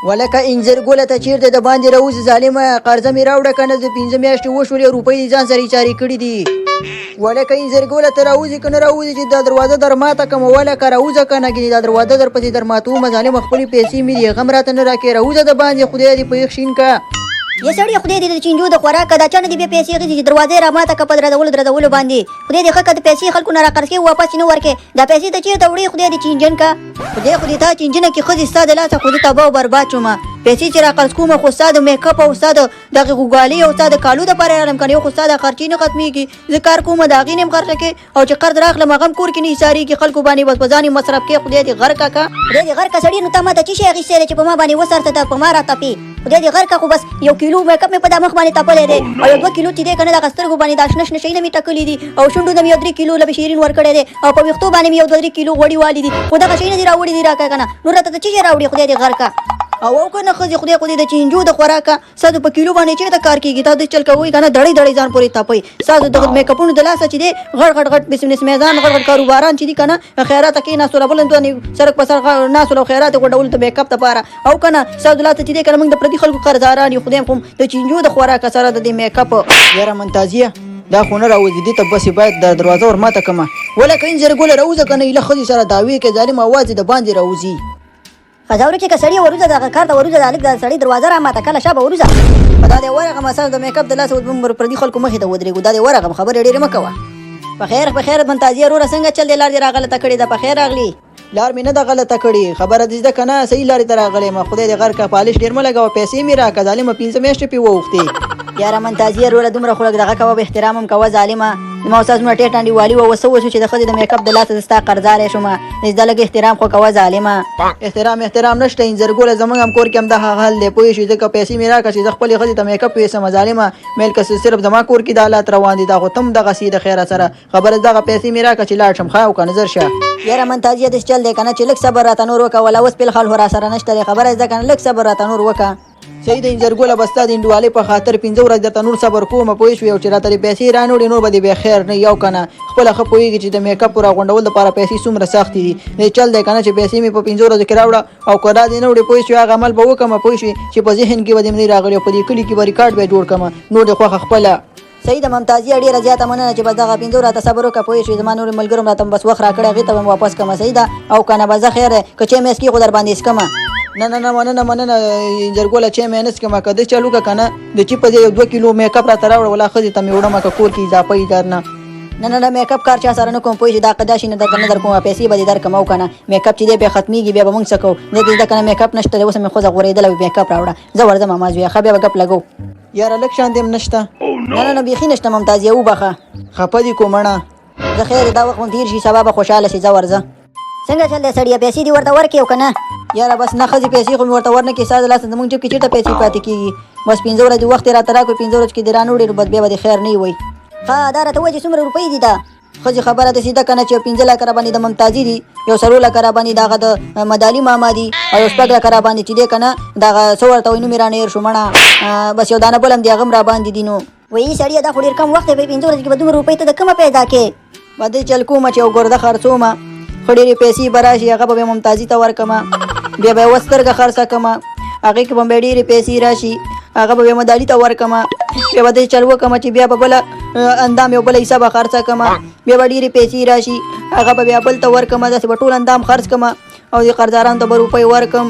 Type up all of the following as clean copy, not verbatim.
ولکه انځر ګوله ته چیرته د باندې راوځي ظالمه قرضه مې راوړه که نه د 5 میاشتې وشولې روپۍ ځان سره چارې کړي دي ولکه انځر ګوله ته راوځي که نه راوځي چې دا دروازه در ماته کړم ولکه راوځه که نه ګینې دا دروازه در پسې در ماتومه ظالمه خپلې پیسې مې دي غم راته نه راکړې راوځه د باندې خدای دې په یخ شین که یا سړی خدای دې د چینجو د خوراک دا چا نه دې بیا پیسې اخیستې چې دروازې را ماته کړه په درزولو باندې خدای دې ښه کړه د پیسې خلکو نه راقرض کړې واپس نه ورکړې دا پیسې ته چېرته وړې خدای دې چینجن که خدای تا چینجنه کې ښځې ستا د لاسه خو دې تباه او برباد شومه پیسې چې راقرض کومه خو ستا د میک اپ او ستا د دغې غوګالۍ او ستا د کالو دپاره یې راغلم که نه یو خو ستا د خرچې نه ختمېږي زه کار کومه د هغې نه یم خرڅه کې او چې قرض راخلم هغه هم کور کې نه ایسارېږي خلکو باندې بس په ځان یې مصرف کې خدای دې غر که خدای دې غر که سړي نو تا ما ته څه شی اخیستی دی چې په ما باندې وسرته ته په ما راتپې خدای دې غر که خو بس 1 کیلو میک اپ مې په دا مخ باندې تپلی دی او یو 2 کیلو چې دی که نه دغه سترګو باندې دا شنه شنه شیونه مې ټکلي دي او شونډو نه مې یو 3 کیلو لبې شیرین ورکړی دی او په ویښتو باندې مې یو 2-3 کیلو غوړي والي دي خو دغه شیونه دې راوړي دي راکړه که نه نو راته ته څه شی راوړي خدای دې غر که او که نه ښځې خدای د چینجو د خوراکه ستاسو په کیلو باندې چېرته کار کېږي تاسو داسې چل کوئ که نه دړۍ ځان پورې تپئ ستاسو دغه میک اپونو د لاسه چې دی غټ بزنس میزان غټ کاروباران چې دي که نه خیراته کېناستو بل سرک په سر ناستو او خیرات یې غونډولو د میک اپ دپاره او که نه ستاسو د لاسه چې دی که نه موږ د پردي خلکو قرضداران یو خدای خو د چینجو د خوراکه سره د دې میک اپ یاره منتازیه دا خو نه راوځي دې ته بسې باید د دروازه ور ماته کړمه ولکه انځر ګوله راوځه که نه ایله ښځې سره دعوې کوي ظالم اواز د باندې راوځي خزاورو چې که سړي وروځه دغه کار ته وروځه د هلک د سړي دروازه را ماته کله شابه وروځه په دا دې ورغم اساس د میک اپ د لاسه موږ پردي خلکو مخې ته ودرېږو دا دې ورغم خبرې ډېرې مه کوه په خیر منتازیه وروره څنګه چل دی لار دې راغلطه کړې ده په خیر راغلي لار مې نه ده غلطه کړې خبره دې زده که نه صحیح لارې ته راغلی یم خدای دې غر که پالش ډېر مه لګوه پیسې مې راکړه ظالمه 15 میاشتې پې واوښتې یاره منتازیه وروره دومره خو لږ دغه کوه احترام هم کوه ظالمه زما استاد مونه ټیټ انډیوالي وه اوس څه وشو چې د ښځې د میک اپ د لاسه زه ستا قرضداری شومه زده لږ احترام خو کوه ظالمه احترام نشته انځر ګوله زموږ هم کور کې هم دغه حال دی پوه شوې ځکه پیسې مې راکړه چې زه خپلې ښځې ته میک اپ ویسم ظالمه میل که صرف زما کور کې د حالات روان دي دا خو ته هم دغسې د خیره سره خبره دغه پیسې مې راکړه چې لاړ شم ښه او که نظر شه یاره منتازیه داسې چل دی که نه چې لږ صبر راته نور وکړه ولا اوس فلحال خو را سره نشته دی خبره زده که نه لږ صبر راته نور وکړه صحیح د انځر ګوله به ستا د انډوالۍ په خاطر 15 ورځې درته نور صبر کوم پوه شوې او چې راته دې پیسې رانوړې نور به دې بیا خیر نه یو که نه خپله ښه پوهېږي چې د میک اپ راغونډول دپاره پیسې څومره سختې دي دې چل دی که نه چې پیسې مې په 15 ورځو کې راوړه او که دا دې نه وړې پوه شوې هغه عمل به وکړم پوه شوې چې په ذهن کې به دې نه راغلي او په دې کلي کې به ریکارډ به یې جوړ کړم نور دې خوښه خپله صحیح ده ممتازیه ډېره زیاته مننه چې بس دغه 15 راته صبر وکړه پوه شوې زما نورې ملګرو هم راته بس وخت راکړی هغې ته به م واپس کړمه صحیح ده او که نه به زه خیر دی که چای مې څکي خو در باندې څکمه نه مننه انځر ګوله چای مې نه څکمه که داسې چل وکړه که نه د چي په ځای یو 2 کیلو میک اپ راته راوړه ولا ښځې ته مې وړمه که کور کې اضافه یي در نه میک اپ کار چا سره نه کوم پوه شي دا قدا شي نه درکه نه در کومه پیسې به دې درکړم او که نه میک اپ چې دی بیا ختمېږي بیا به موږ څه کوو نه دې زده که نه میک اپ نشته دی اوس مې خوځه غورېدله میک اپ راوړه زه ورځم اما زویه ښه بیا به ګپ لګو یاره لږ شان دې هم نشته نه بیخي نشته ممتازیه وبخه خفه دي کومړه زه خیر دا وخت مو تېر شي سبا به خوشحاله شي زه ورځه څنګه چل دی سړیه پیسې دې ورته ورکړې او که نه یاره بس نه ښځې پیسې خو مې ورته ورنه کړې ستا د لاسه زموږ جب کې چېرته پیسې پاتې کېږي بس 15 ورځې وخت یې راته راکړو 15 ورځو کې دې رانوړې نو بس بیا به دې خیر نه وي ښه دا راته وایي چې څومره روپۍ دي دا ښځې خبره داسې ده که نه چې 15 لکه را باندې د ممتازي دي یو 4 لکه را باندې دغه د مدالي ماما دي او یو 6 لکه را باندې چې دی که نه دغه څه ورته وایي نوم یې رانه هېر شو مړه بس یو دانه بل هم د هغه هم را باندې دي نو وایي سړیه دا خو ډېر کم وخت دی په 15 ورځو کې به دومره روپۍ ته د کومه پیدا کې به دې چل کومه چې یو ګرده خرڅومه خو ډېرې پیسې به راشي هغه به بیا ممتازي ته ورکړمه بیا به یوه سترګه خرڅه کړمه هغې کې به بیا ډېرې پیسې راشي هغه به بیا مدالي ته ورکړمه بیا به داسې چل وکړمه چې بیا به بله اندام یو بله حصه به خرڅه کړمه بیا به ډېرې پیسې راشي هغه به بیا بل ته ورکړمه داسې به ټول اندام خرڅ کړمه او دې قرضدارانو ته به روپۍ ورکړم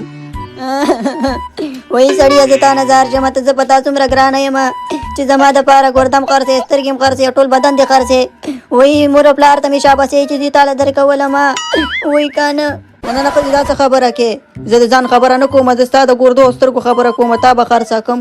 وایي سړیه زه تا نه زار شمه ته زه په تا څومره ګرانه یم چې زما دپاره ګردم خرڅې سترګې هم خرڅې ټول بدن دې خرڅې وایي مور پلار ته مې شاباسې چې دې تاله درکولمه وایي که نه نه ښځې دا څه خبره کې زه د ځان خبره نه کوم زه ستا د ګردو او سترګو خبره کوم تا به خرڅه کړم